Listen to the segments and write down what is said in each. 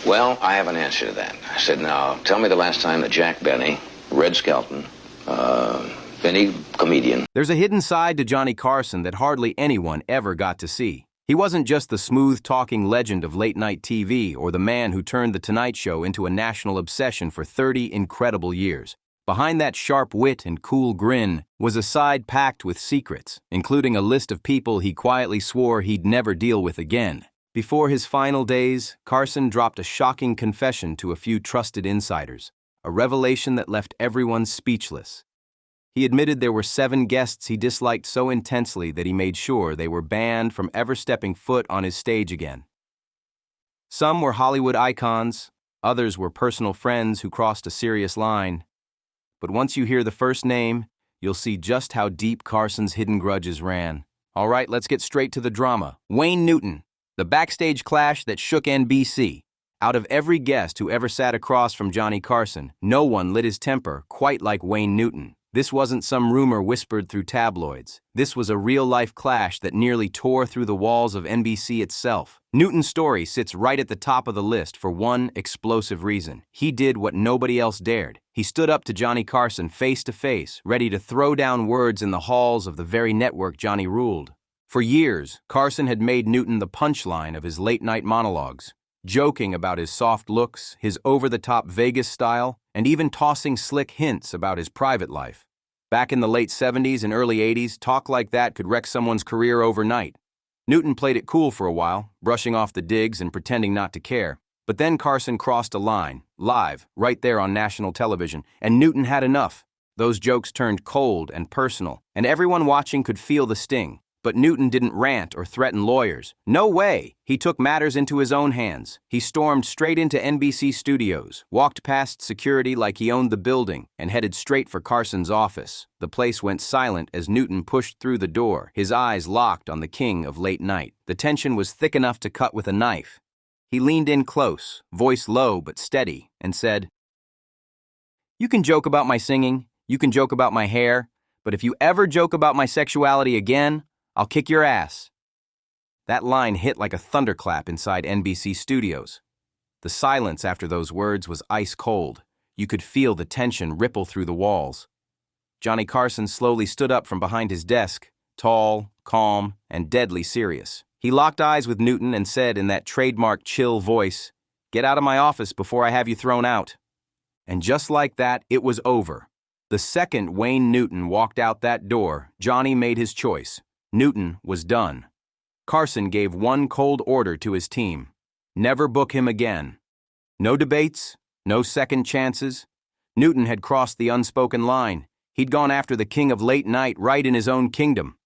Well, I have an answer to that. I said, now, tell me the last time that Jack Benny, Red Skelton, Benny comedian. There's a hidden side to Johnny Carson that hardly anyone ever got to see. He wasn't just the smooth-talking legend of late-night TV or the man who turned The Tonight Show into a national obsession for 30 incredible years. Behind that sharp wit and cool grin was a side packed with secrets, including a list of people he quietly swore he'd never deal with again. Before his final days, Carson dropped a shocking confession to a few trusted insiders, a revelation that left everyone speechless. He admitted there were 7 guests he disliked so intensely that he made sure they were banned from ever stepping foot on his stage again. Some were Hollywood icons, others were personal friends who crossed a serious line. But once you hear the first name, you'll see just how deep Carson's hidden grudges ran. All right, let's get straight to the drama. Wayne Newton, the backstage clash that shook NBC. Out of every guest who ever sat across from Johnny Carson, no one lit his temper quite like Wayne Newton. This wasn't some rumor whispered through tabloids. This was a real-life clash that nearly tore through the walls of NBC itself. Newton's story sits right at the top of the list for one explosive reason. He did what nobody else dared. He stood up to Johnny Carson face to face, ready to throw down words in the halls of the very network Johnny ruled. For years, Carson had made Newton the punchline of his late-night monologues, joking about his soft looks, his over-the-top Vegas style, and even tossing slick hints about his private life. Back in the late 70s and early 80s, talk like that could wreck someone's career overnight. Newton played it cool for a while, brushing off the digs and pretending not to care. But then Carson crossed a line, live, right there on national television, and Newton had enough. Those jokes turned cold and personal, and everyone watching could feel the sting. But Newton didn't rant or threaten lawyers. No way! He took matters into his own hands. He stormed straight into NBC studios, walked past security like he owned the building, and headed straight for Carson's office. The place went silent as Newton pushed through the door, his eyes locked on the king of late night. The tension was thick enough to cut with a knife. He leaned in close, voice low but steady, and said, "You can joke about my singing, you can joke about my hair, but if you ever joke about my sexuality again, I'll kick your ass." That line hit like a thunderclap inside NBC studios. The silence after those words was ice cold. You could feel the tension ripple through the walls. Johnny Carson slowly stood up from behind his desk, tall, calm, and deadly serious. He locked eyes with Newton and said in that trademark chill voice, "Get out of my office before I have you thrown out." And just like that, it was over. The second Wayne Newton walked out that door, Johnny made his choice. Newton was done. Carson gave one cold order to his team: never book him again. No debates, no second chances. Newton had crossed the unspoken line. He'd gone after the king of late night right in his own kingdom.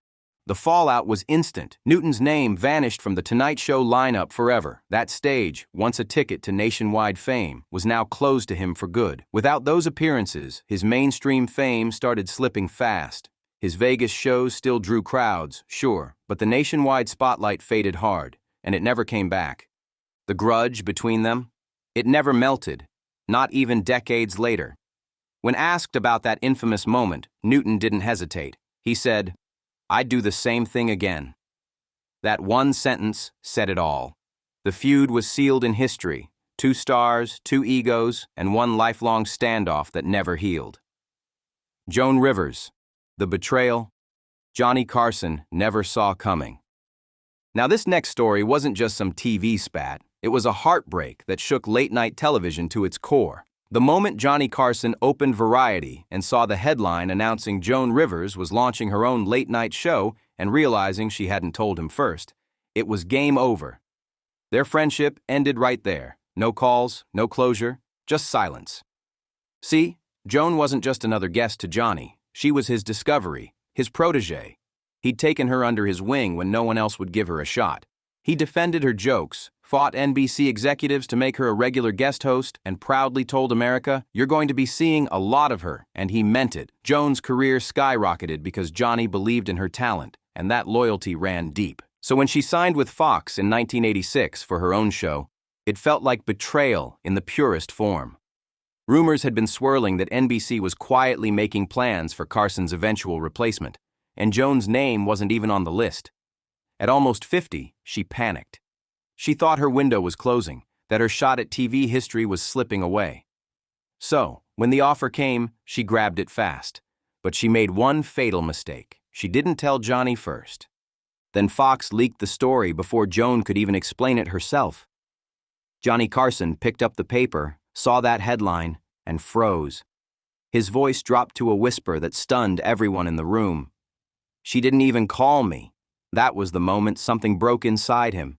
The fallout was instant. Newton's name vanished from the Tonight Show lineup forever. That stage, once a ticket to nationwide fame, was now closed to him for good. Without those appearances, his mainstream fame started slipping fast. His Vegas shows still drew crowds, sure, but the nationwide spotlight faded hard, and it never came back. The grudge between them? It never melted, not even decades later. When asked about that infamous moment, Newton didn't hesitate. He said, "I'd do the same thing again." That one sentence said it all. The feud was sealed in history: 2 stars, 2 egos, and one lifelong standoff that never healed. Joan Rivers, the betrayal Johnny Carson never saw coming. Now, this next story wasn't just some TV spat. It was a heartbreak that shook late-night television to its core. The moment Johnny Carson opened Variety and saw the headline announcing Joan Rivers was launching her own late-night show and realizing she hadn't told him first, it was game over. Their friendship ended right there. No calls, no closure, just silence. See, Joan wasn't just another guest to Johnny. She was his discovery, his protege. He'd taken her under his wing when no one else would give her a shot. He defended her jokes, fought NBC executives to make her a regular guest host, and proudly told America, "You're going to be seeing a lot of her," and he meant it. Joan's career skyrocketed because Johnny believed in her talent, and that loyalty ran deep. So when she signed with Fox in 1986 for her own show, it felt like betrayal in the purest form. Rumors had been swirling that NBC was quietly making plans for Carson's eventual replacement, and Joan's name wasn't even on the list. At almost 50, she panicked. She thought her window was closing, that her shot at TV history was slipping away. So, when the offer came, she grabbed it fast. But she made one fatal mistake. She didn't tell Johnny first. Then Fox leaked the story before Joan could even explain it herself. Johnny Carson picked up the paper, saw that headline, and froze. His voice dropped to a whisper that stunned everyone in the room. She didn't even call me. That was the moment something broke inside him.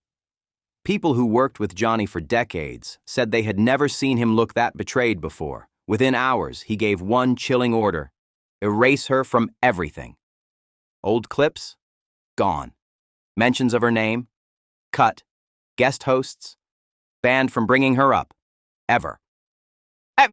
People who worked with Johnny for decades said they had never seen him look that betrayed before. Within hours, he gave one chilling order: erase her from everything. Old clips? Gone. Mentions of her name? Cut. Guest hosts? Banned from bringing her up. Ever.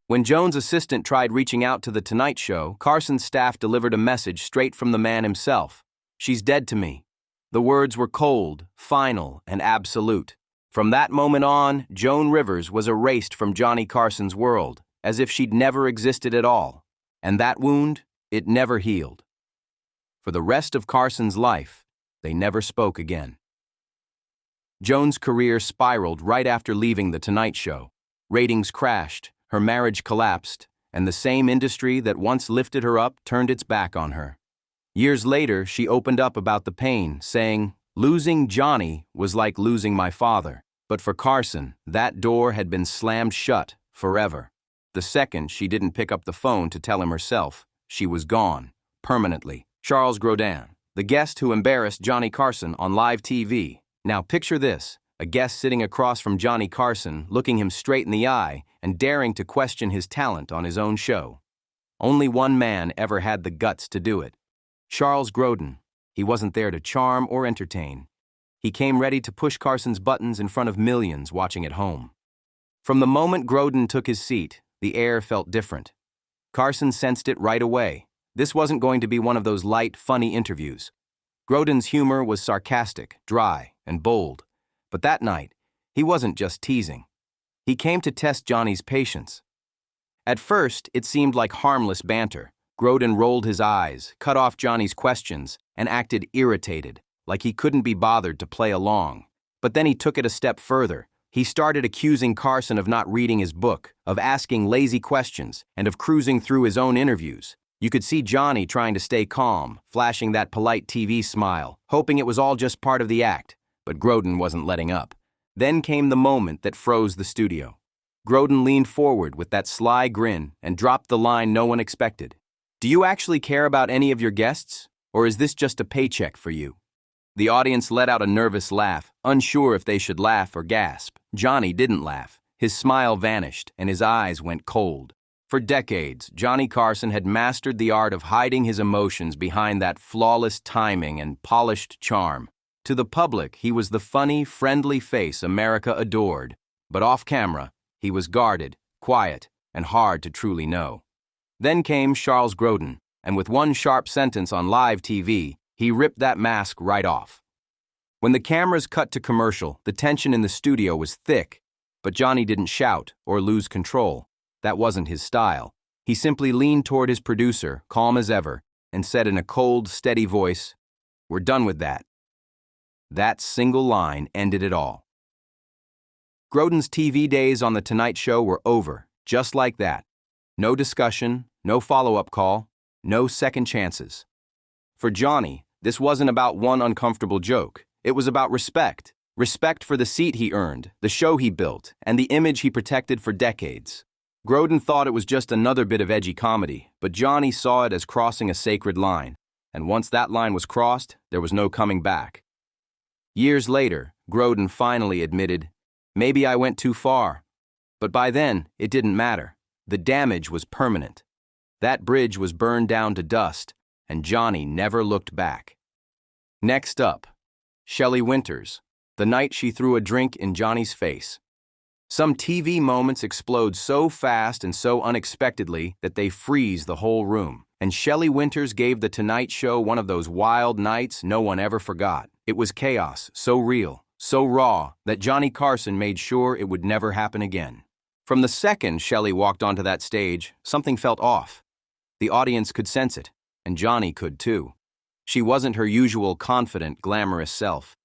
When Joan's assistant tried reaching out to The Tonight Show, Carson's staff delivered a message straight from the man himself. "She's dead to me." The words were cold, final, and absolute. From that moment on, Joan Rivers was erased from Johnny Carson's world, as if she'd never existed at all. And that wound, it never healed. For the rest of Carson's life, they never spoke again. Joan's career spiraled right after leaving The Tonight Show. Ratings crashed, her marriage collapsed, and the same industry that once lifted her up turned its back on her. Years later, she opened up about the pain, saying, "Losing Johnny was like losing my father." But for Carson, that door had been slammed shut forever. The second she didn't pick up the phone to tell him herself, she was gone, permanently. Charles Grodin, the guest who embarrassed Johnny Carson on live TV. Now picture this, a guest sitting across from Johnny Carson, looking him straight in the eye and daring to question his talent on his own show. Only one man ever had the guts to do it. Charles Grodin. He wasn't there to charm or entertain. He came ready to push Carson's buttons in front of millions watching at home. From the moment Grodin took his seat, the air felt different. Carson sensed it right away. This wasn't going to be one of those light, funny interviews. Grodin's humor was sarcastic, dry, and bold. But that night, he wasn't just teasing. He came to test Johnny's patience. At first, it seemed like harmless banter. Grodin rolled his eyes, cut off Johnny's questions, and acted irritated, like he couldn't be bothered to play along. But then he took it a step further. He started accusing Carson of not reading his book, of asking lazy questions, and of cruising through his own interviews. You could see Johnny trying to stay calm, flashing that polite TV smile, hoping it was all just part of the act. But Grodin wasn't letting up. Then came the moment that froze the studio. Grodin leaned forward with that sly grin and dropped the line no one expected. "Do you actually care about any of your guests? Or is this just a paycheck for you?" The audience let out a nervous laugh, unsure if they should laugh or gasp. Johnny didn't laugh. His smile vanished, and his eyes went cold. For decades, Johnny Carson had mastered the art of hiding his emotions behind that flawless timing and polished charm. To the public, he was the funny, friendly face America adored. But off camera, he was guarded, quiet, and hard to truly know. Then came Charles Grodin, and with one sharp sentence on live TV, he ripped that mask right off. When the cameras cut to commercial, the tension in the studio was thick, but Johnny didn't shout or lose control. That wasn't his style. He simply leaned toward his producer, calm as ever, and said in a cold, steady voice, "We're done with that." That single line ended it all. Grodin's TV days on The Tonight Show were over, just like that. No discussion, no follow-up call, no second chances. For Johnny, this wasn't about one uncomfortable joke. It was about respect. Respect for the seat he earned, the show he built, and the image he protected for decades. Grodin thought it was just another bit of edgy comedy, but Johnny saw it as crossing a sacred line. And once that line was crossed, there was no coming back. Years later, Grodin finally admitted, "Maybe I went too far." But by then, it didn't matter. The damage was permanent. That bridge was burned down to dust, and Johnny never looked back. Next up, Shelley Winters, the night she threw a drink in Johnny's face. Some TV moments explode so fast and so unexpectedly that they freeze the whole room. And Shelley Winters gave The Tonight Show one of those wild nights no one ever forgot. It was chaos, so real, so raw, that Johnny Carson made sure it would never happen again. From the second Shelley walked onto that stage, something felt off. The audience could sense it, and Johnny could too. She wasn't her usual confident, glamorous self.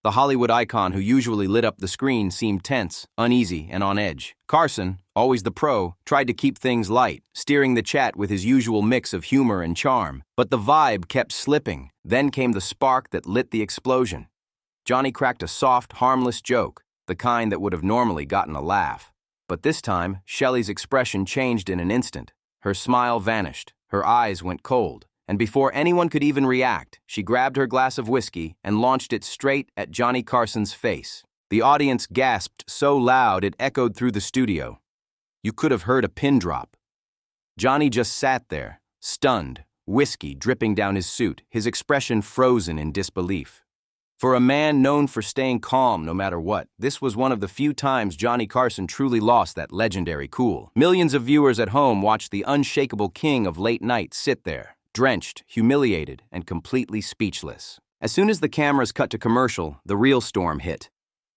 The Hollywood icon who usually lit up the screen seemed tense, uneasy, and on edge. Carson, always the pro, tried to keep things light, steering the chat with his usual mix of humor and charm. But the vibe kept slipping. Then came the spark that lit the explosion. Johnny cracked a soft, harmless joke, the kind that would have normally gotten a laugh. But this time, Shelley's expression changed in an instant. Her smile vanished, her eyes went cold, and before anyone could even react, she grabbed her glass of whiskey and launched it straight at Johnny Carson's face. The audience gasped so loud it echoed through the studio. You could have heard a pin drop. Johnny just sat there, stunned, whiskey dripping down his suit, his expression frozen in disbelief. For a man known for staying calm no matter what, this was one of the few times Johnny Carson truly lost that legendary cool. Millions of viewers at home watched the unshakable king of late night sit there, drenched, humiliated, and completely speechless. As soon as the cameras cut to commercial, the real storm hit.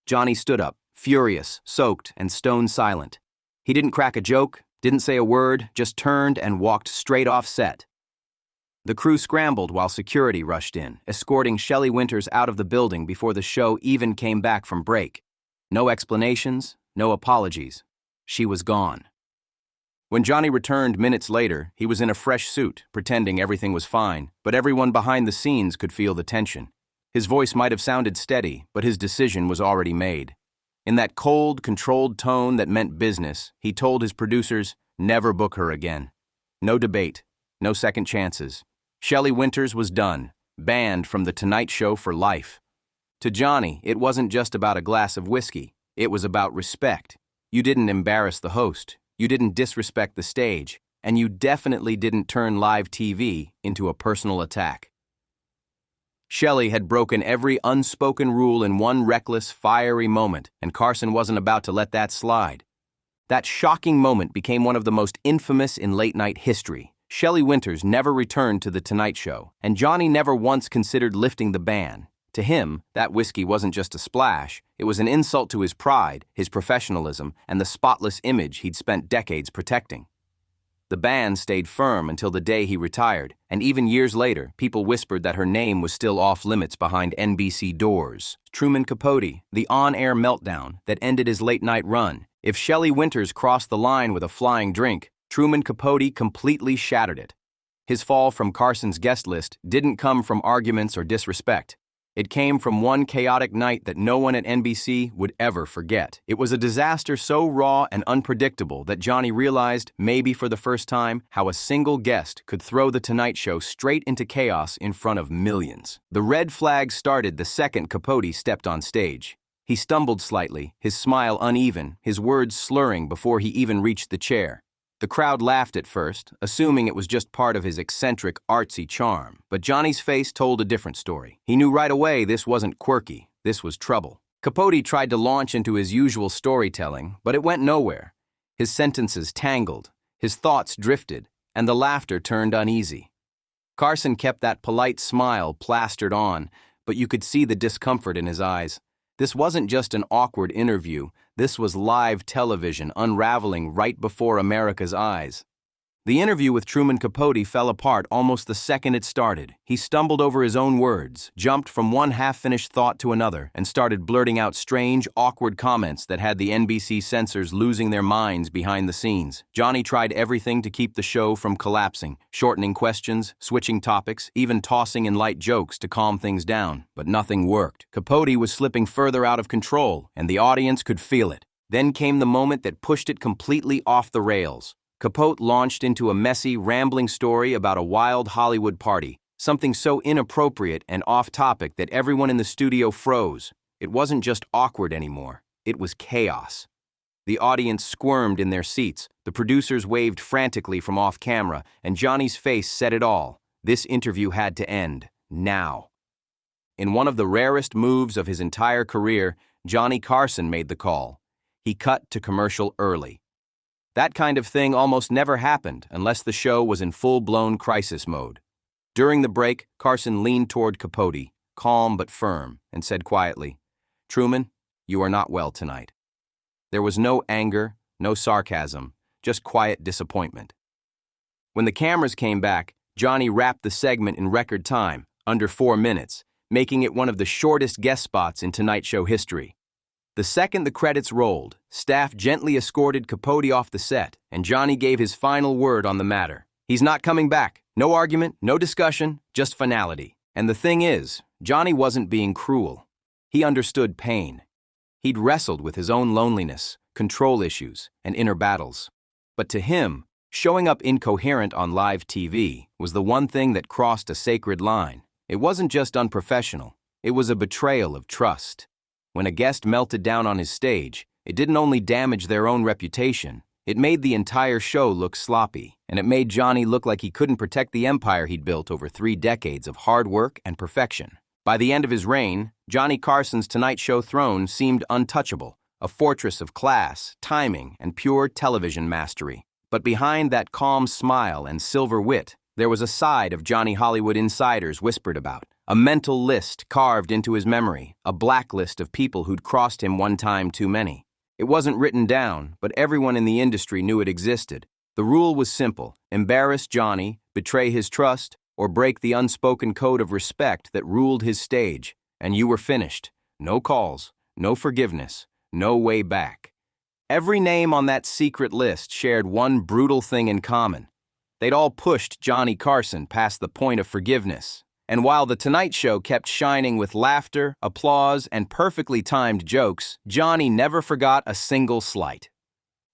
Johnny stood up, furious, soaked, and stone silent. He didn't crack a joke, didn't say a word, just turned and walked straight off set. The crew scrambled while security rushed in, escorting Shelley Winters out of the building before the show even came back from break. No explanations, no apologies. She was gone. When Johnny returned minutes later, he was in a fresh suit, pretending everything was fine, but everyone behind the scenes could feel the tension. His voice might have sounded steady, but his decision was already made. In that cold, controlled tone that meant business, he told his producers, never book her again. No debate, no second chances. Shelley Winters was done, banned from The Tonight Show for life. To Johnny, it wasn't just about a glass of whiskey. It was about respect. You didn't embarrass the host, you didn't disrespect the stage, and you definitely didn't turn live TV into a personal attack. Shelley had broken every unspoken rule in one reckless, fiery moment, and Carson wasn't about to let that slide. That shocking moment became one of the most infamous in late-night history. Shelley Winters never returned to The Tonight Show, and Johnny never once considered lifting the ban. To him, that whiskey wasn't just a splash, it was an insult to his pride, his professionalism, and the spotless image he'd spent decades protecting. The ban stayed firm until the day he retired, and even years later, people whispered that her name was still off limits behind NBC doors. Truman Capote, the on-air meltdown that ended his late-night run. If Shelley Winters crossed the line with a flying drink, Truman Capote completely shattered it. His fall from Carson's guest list didn't come from arguments or disrespect. It came from one chaotic night that no one at NBC would ever forget. It was a disaster so raw and unpredictable that Johnny realized, maybe for the first time, how a single guest could throw The Tonight Show straight into chaos in front of millions. The red flag started the second Capote stepped on stage. He stumbled slightly, his smile uneven, his words slurring before he even reached the chair. The crowd laughed at first, assuming it was just part of his eccentric, artsy charm. But Johnny's face told a different story. He knew right away this wasn't quirky, this was trouble. Capote tried to launch into his usual storytelling, but it went nowhere. His sentences tangled, his thoughts drifted, and the laughter turned uneasy. Carson kept that polite smile plastered on, but you could see the discomfort in his eyes. This wasn't just an awkward interview. This was live television unraveling right before America's eyes. The interview with Truman Capote fell apart almost the second it started. He stumbled over his own words, jumped from one half-finished thought to another, and started blurting out strange, awkward comments that had the NBC censors losing their minds behind the scenes. Johnny tried everything to keep the show from collapsing, shortening questions, switching topics, even tossing in light jokes to calm things down. But nothing worked. Capote was slipping further out of control, and the audience could feel it. Then came the moment that pushed it completely off the rails. Capote launched into a messy, rambling story about a wild Hollywood party, something so inappropriate and off-topic that everyone in the studio froze. It wasn't just awkward anymore, it was chaos. The audience squirmed in their seats, the producers waved frantically from off-camera, and Johnny's face said it all. This interview had to end, now. In one of the rarest moves of his entire career, Johnny Carson made the call. He cut to commercial early. That kind of thing almost never happened unless the show was in full-blown crisis mode. During the break, Carson leaned toward Capote, calm but firm, and said quietly, "Truman, you are not well tonight." There was no anger, no sarcasm, just quiet disappointment. When the cameras came back, Johnny wrapped the segment in record time, under 4 minutes, making it one of the shortest guest spots in Tonight Show history. The second the credits rolled, staff gently escorted Capote off the set, and Johnny gave his final word on the matter. He's not coming back. No argument, no discussion, just finality. And the thing is, Johnny wasn't being cruel. He understood pain. He'd wrestled with his own loneliness, control issues, and inner battles. But to him, showing up incoherent on live TV was the one thing that crossed a sacred line. It wasn't just unprofessional. It was a betrayal of trust. When a guest melted down on his stage, it didn't only damage their own reputation, it made the entire show look sloppy, and it made Johnny look like he couldn't protect the empire he'd built over 3 decades of hard work and perfection. By the end of his reign, Johnny Carson's Tonight Show throne seemed untouchable, a fortress of class, timing, and pure television mastery. But behind that calm smile and silver wit, there was a side of Johnny Hollywood insiders whispered about, a mental list carved into his memory, a blacklist of people who'd crossed him one time too many. It wasn't written down, but everyone in the industry knew it existed. The rule was simple: embarrass Johnny, betray his trust, or break the unspoken code of respect that ruled his stage, and you were finished. No calls, no forgiveness, no way back. Every name on that secret list shared one brutal thing in common. They'd all pushed Johnny Carson past the point of forgiveness. And while The Tonight Show kept shining with laughter, applause, and perfectly timed jokes, Johnny never forgot a single slight.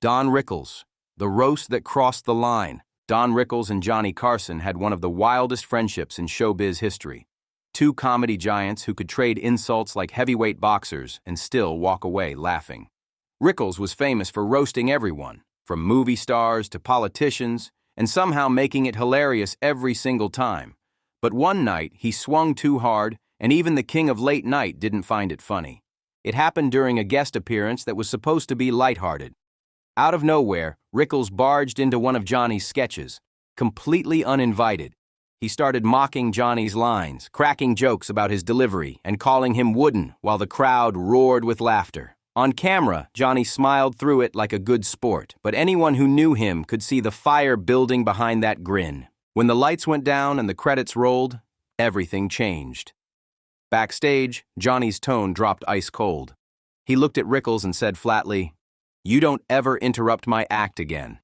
Don Rickles, the roast that crossed the line. Don Rickles and Johnny Carson had one of the wildest friendships in showbiz history. 2 comedy giants who could trade insults like heavyweight boxers and still walk away laughing. Rickles was famous for roasting everyone, from movie stars to politicians, and somehow making it hilarious every single time. But one night, he swung too hard, and even the king of late night didn't find it funny. It happened during a guest appearance that was supposed to be lighthearted. Out of nowhere, Rickles barged into one of Johnny's sketches, completely uninvited. He started mocking Johnny's lines, cracking jokes about his delivery, and calling him wooden while the crowd roared with laughter. On camera, Johnny smiled through it like a good sport, but anyone who knew him could see the fire building behind that grin. When the lights went down and the credits rolled, everything changed. Backstage, Johnny's tone dropped ice cold. He looked at Rickles and said flatly, "You don't ever interrupt my act again."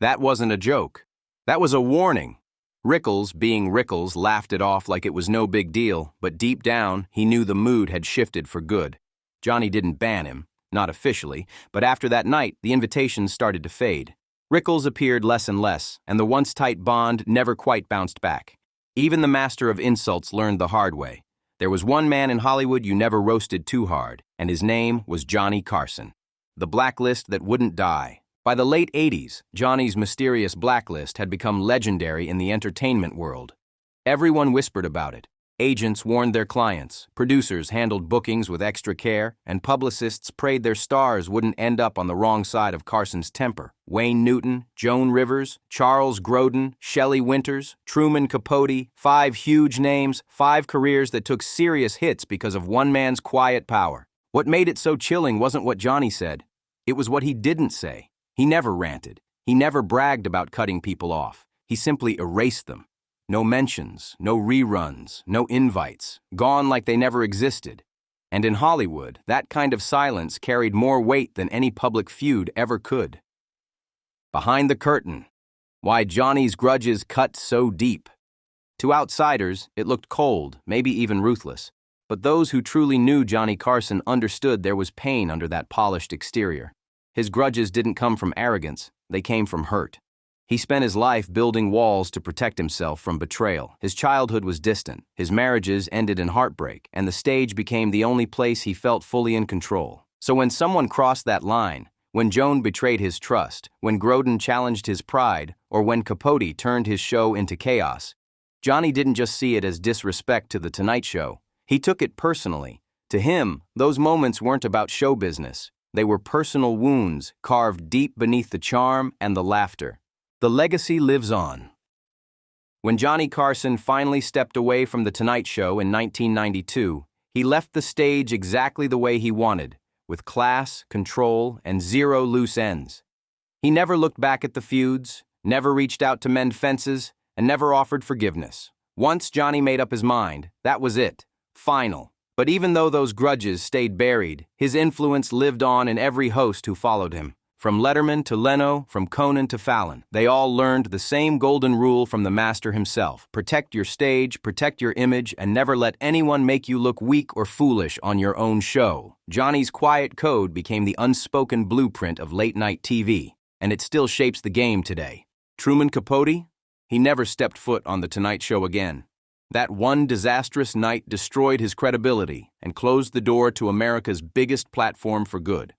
That wasn't a joke. That was a warning. Rickles, being Rickles, laughed it off like it was no big deal, but deep down, he knew the mood had shifted for good. Johnny didn't ban him, not officially, but after that night, the invitations started to fade. Rickles appeared less and less, and the once tight bond never quite bounced back. Even the master of insults learned the hard way. There was one man in Hollywood you never roasted too hard, and his name was Johnny Carson. The blacklist that wouldn't die. By the late 80s, Johnny's mysterious blacklist had become legendary in the entertainment world. Everyone whispered about it. Agents warned their clients, producers handled bookings with extra care, and publicists prayed their stars wouldn't end up on the wrong side of Carson's temper. Wayne Newton, Joan Rivers, Charles Grodin, Shelley Winters, Truman Capote, 5 huge names, 5 careers that took serious hits because of one man's quiet power. What made it so chilling wasn't what Johnny said. It was what he didn't say. He never ranted. He never bragged about cutting people off. He simply erased them. No mentions, no reruns, no invites, gone like they never existed. And in Hollywood, that kind of silence carried more weight than any public feud ever could. Behind the curtain, why Johnny's grudges cut so deep. To outsiders, it looked cold, maybe even ruthless. But those who truly knew Johnny Carson understood there was pain under that polished exterior. His grudges didn't come from arrogance, they came from hurt. He spent his life building walls to protect himself from betrayal. His childhood was distant, his marriages ended in heartbreak, and the stage became the only place he felt fully in control. So when someone crossed that line, when Joan betrayed his trust, when Grodin challenged his pride, or when Capote turned his show into chaos, Johnny didn't just see it as disrespect to The Tonight Show. He took it personally. To him, those moments weren't about show business. They were personal wounds carved deep beneath the charm and the laughter. The legacy lives on. When Johnny Carson finally stepped away from The Tonight Show in 1992, he left the stage exactly the way he wanted, with class, control, and 0 loose ends. He never looked back at the feuds, never reached out to mend fences, and never offered forgiveness. Once Johnny made up his mind, that was it. final. But even though those grudges stayed buried, his influence lived on in every host who followed him. From Letterman to Leno, from Conan to Fallon, they all learned the same golden rule from the master himself. Protect your stage, protect your image, and never let anyone make you look weak or foolish on your own show. Johnny's quiet code became the unspoken blueprint of late-night TV, and it still shapes the game today. Truman Capote? He never stepped foot on The Tonight Show again. That one disastrous night destroyed his credibility and closed the door to America's biggest platform for good.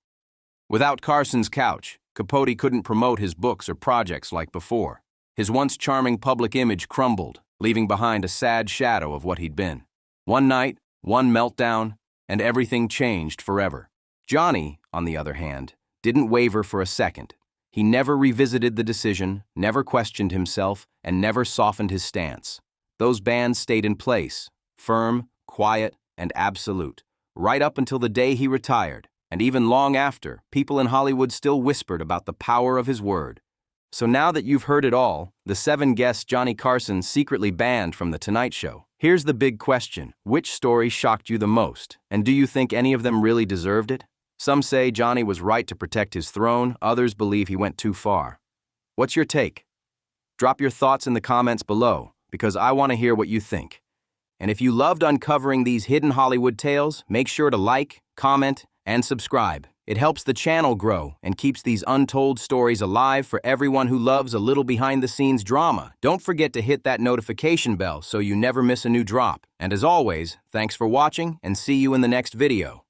Without Carson's couch, Capote couldn't promote his books or projects like before. His once charming public image crumbled, leaving behind a sad shadow of what he'd been. One night, one meltdown, and everything changed forever. Johnny, on the other hand, didn't waver for a second. He never revisited the decision, never questioned himself, and never softened his stance. Those bands stayed in place, firm, quiet, and absolute, right up until the day he retired, and even long after, people in Hollywood still whispered about the power of his word. So now that you've heard it all, the 7 guests Johnny Carson secretly banned from The Tonight Show, here's the big question. Which story shocked you the most, and do you think any of them really deserved it? Some say Johnny was right to protect his throne, others believe he went too far. What's your take? Drop your thoughts in the comments below, because I want to hear what you think. And if you loved uncovering these hidden Hollywood tales, make sure to like, comment, and subscribe. It helps the channel grow and keeps these untold stories alive for everyone who loves a little behind-the-scenes drama. Don't forget to hit that notification bell so you never miss a new drop. And as always, thanks for watching and see you in the next video.